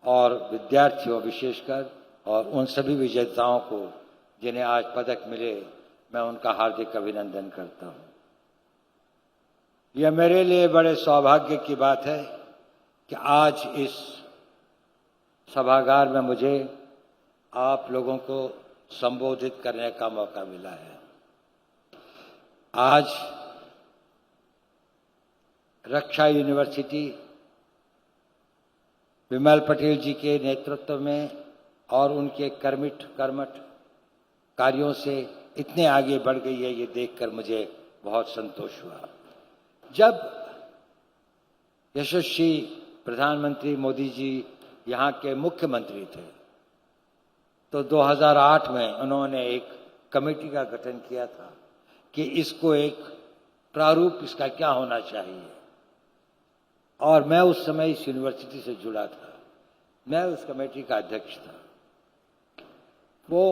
और विद्यार्थियों विशेषकर और उन सभी विजेताओं को जिन्हें आज पदक मिले, मैं उनका हार्दिक अभिनंदन करता हूं। यह मेरे लिए बड़े सौभाग्य की बात है कि आज इस सभागार में मुझे आप लोगों को संबोधित करने का मौका मिला है। आज रक्षा यूनिवर्सिटी विमल पटेल जी के नेतृत्व में और उनके कर्मठ कार्यों से इतने आगे बढ़ गई है, ये देखकर मुझे बहुत संतोष हुआ। जब यशस्वी प्रधानमंत्री मोदी जी यहाँ के मुख्यमंत्री थे तो 2008 में उन्होंने एक कमेटी का गठन किया था कि इसको एक प्रारूप इसका क्या होना चाहिए, और मैं उस समय इस यूनिवर्सिटी से जुड़ा था, मैं उस कमेटी का अध्यक्ष था। वो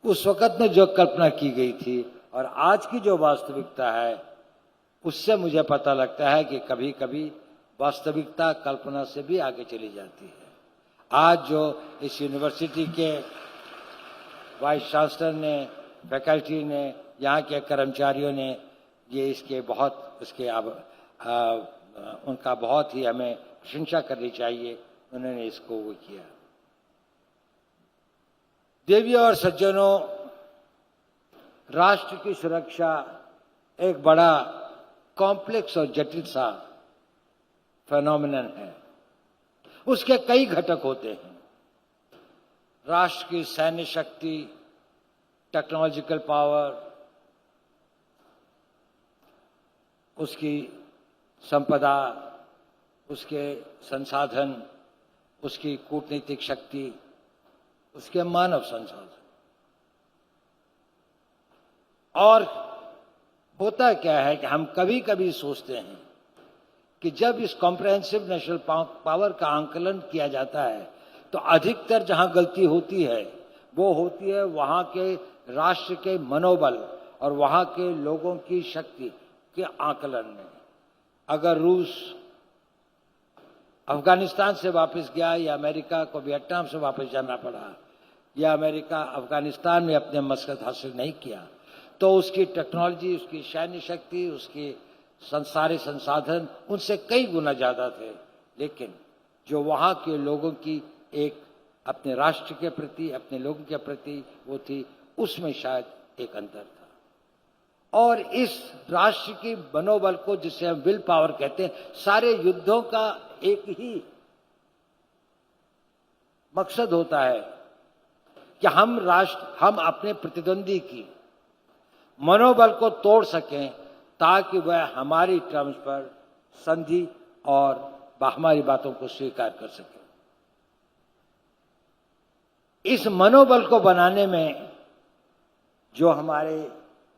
उस वक़्त में जो कल्पना की गई थी और आज की जो वास्तविकता है, उससे मुझे पता लगता है कि कभी कभी वास्तविकता कल्पना से भी आगे चली जाती है। आज जो इस यूनिवर्सिटी के वाइस चांसलर ने, फैकल्टी ने, यहाँ के कर्मचारियों ने ये इसके बहुत उनका बहुत ही हमें प्रशंसा करनी चाहिए, उन्होंने इसको वो किया। देवियों और सज्जनों, राष्ट्र की सुरक्षा एक बड़ा कॉम्प्लेक्स और जटिल सा फेनोमेनन है। उसके कई घटक होते हैं। राष्ट्र की सैन्य शक्ति, टेक्नोलॉजिकल पावर, उसकी संपदा, उसके संसाधन, उसकी कूटनीतिक शक्ति, उसके मानव संसाधन। और होता क्या है कि हम कभी कभी सोचते हैं कि जब इस कॉम्प्रहेंसिव नेशनल पावर का आंकलन किया जाता है तो अधिकतर जहां गलती होती है वो होती है वहां के राष्ट्र के मनोबल और वहां के लोगों की शक्ति के आकलन में। अगर रूस अफगानिस्तान से वापस गया या अमेरिका को वियतनाम से वापस जाना पड़ा या अमेरिका अफगानिस्तान में अपने मकसद हासिल नहीं किया, तो उसकी टेक्नोलॉजी, उसकी सैन्य शक्ति, उसके सारे संसाधन उनसे कई गुना ज्यादा थे। लेकिन जो वहां के लोगों की एक अपने राष्ट्र के प्रति, अपने लोगों के प्रति वो थी, उसमें शायद एक अंतर था। और इस राष्ट्र की मनोबल को, जिसे हम विल पावर कहते हैं, सारे युद्धों का एक ही मकसद होता है कि हम अपने प्रतिद्वंदी की मनोबल को तोड़ सकें ताकि वह हमारी टर्म्स पर संधि और हमारी बातों को स्वीकार कर सके। इस मनोबल को बनाने में जो हमारे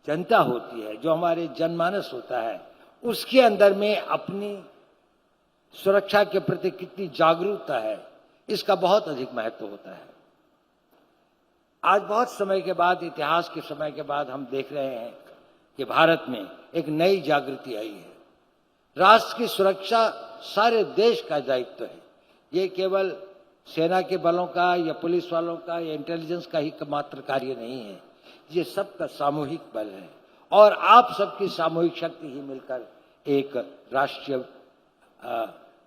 जनता होती है, जो हमारे जनमानस होता है, उसके अंदर में अपनी सुरक्षा के प्रति कितनी जागरूकता है, इसका बहुत अधिक महत्व होता है। आज बहुत समय के बाद, इतिहास के समय के बाद हम देख रहे हैं कि भारत में एक नई जागृति आई है। राष्ट्र की सुरक्षा सारे देश का दायित्व है। ये केवल सेना के बलों का या पुलिस वालों का या इंटेलिजेंस का ही मात्र कार्य नहीं है, ये सबका सामूहिक बल है और आप सबकी सामूहिक शक्ति ही मिलकर एक राष्ट्रीय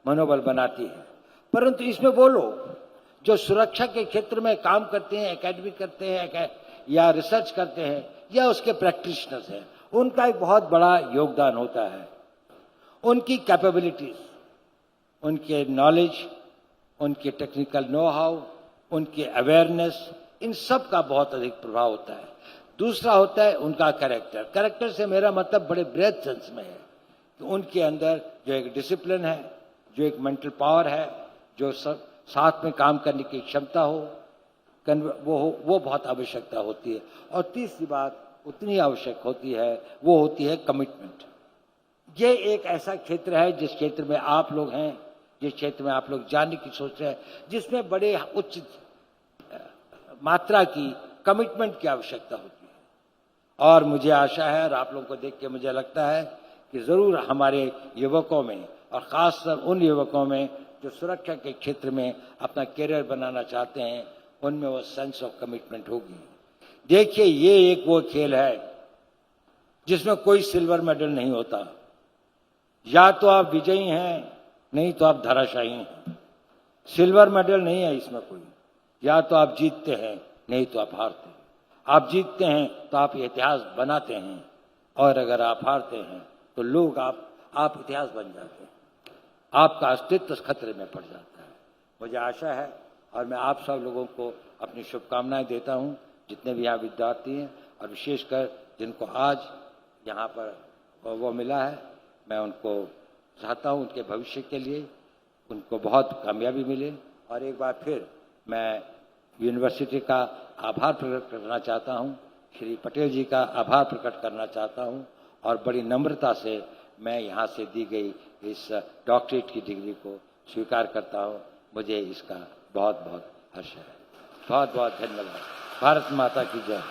मनोबल बनाती है। परंतु इसमें वो लोग जो सुरक्षा के क्षेत्र में काम करते हैं, एकेडमी करते हैं या रिसर्च करते हैं या उसके प्रैक्टिशनर्स हैं, उनका एक बहुत बड़ा योगदान होता है। उनकी कैपेबिलिटीज, उनके नॉलेज, उनके टेक्निकल नो हाउ, उनके अवेयरनेस, इन सब का बहुत अधिक प्रभाव होता है। दूसरा होता है उनका कैरेक्टर। कैरेक्टर से मेरा मतलब बड़े ब्रेड सेंस में है कि उनके अंदर जो एक डिसिप्लिन है, जो एक मेंटल पावर है, जो साथ में काम करने की क्षमता हो, वो बहुत आवश्यकता होती है। और तीसरी बात उतनी आवश्यक होती है, वो होती है कमिटमेंट। ये एक ऐसा क्षेत्र है जिस क्षेत्र में आप लोग हैं, जिस क्षेत्र में आप लोग जानने की सोच रहे हैं, जिसमें बड़े उच्च मात्रा की कमिटमेंट की आवश्यकता होती है। और मुझे आशा है और आप लोगों को देख के मुझे लगता है कि जरूर हमारे युवकों में और खासकर उन युवकों में जो सुरक्षा के क्षेत्र में अपना करियर बनाना चाहते हैं, उनमें वो सेंस ऑफ कमिटमेंट होगी। देखिए, ये एक वो खेल है जिसमें कोई सिल्वर मेडल नहीं होता। या तो आप विजयी हैं, नहीं तो आप धराशायी हैं। सिल्वर मेडल नहीं है इसमें कोई। या तो आप जीतते हैं, नहीं तो आप हारते हैं। आप जीतते हैं तो आप इतिहास बनाते हैं, और अगर आप हारते हैं तो लोग आप इतिहास बन जाते हैं। आपका अस्तित्व खतरे में पड़ जाता है। मुझे आशा है, और मैं आप सब लोगों को अपनी शुभकामनाएं देता हूं, जितने भी यहाँ विद्यार्थी हैं और विशेषकर जिनको आज यहाँ पर वो मिला है, मैं उनको चाहता हूँ उनके भविष्य के लिए उनको बहुत कामयाबी मिले। और एक बार फिर मैं यूनिवर्सिटी का आभार प्रकट करना चाहता हूँ, श्री पटेल जी का आभार प्रकट करना चाहता हूँ, और बड़ी नम्रता से मैं यहाँ से दी गई इस डॉक्टरेट की डिग्री को स्वीकार करता हूँ। मुझे इसका बहुत बहुत हर्ष है। बहुत बहुत धन्यवाद। भारत माता की जय।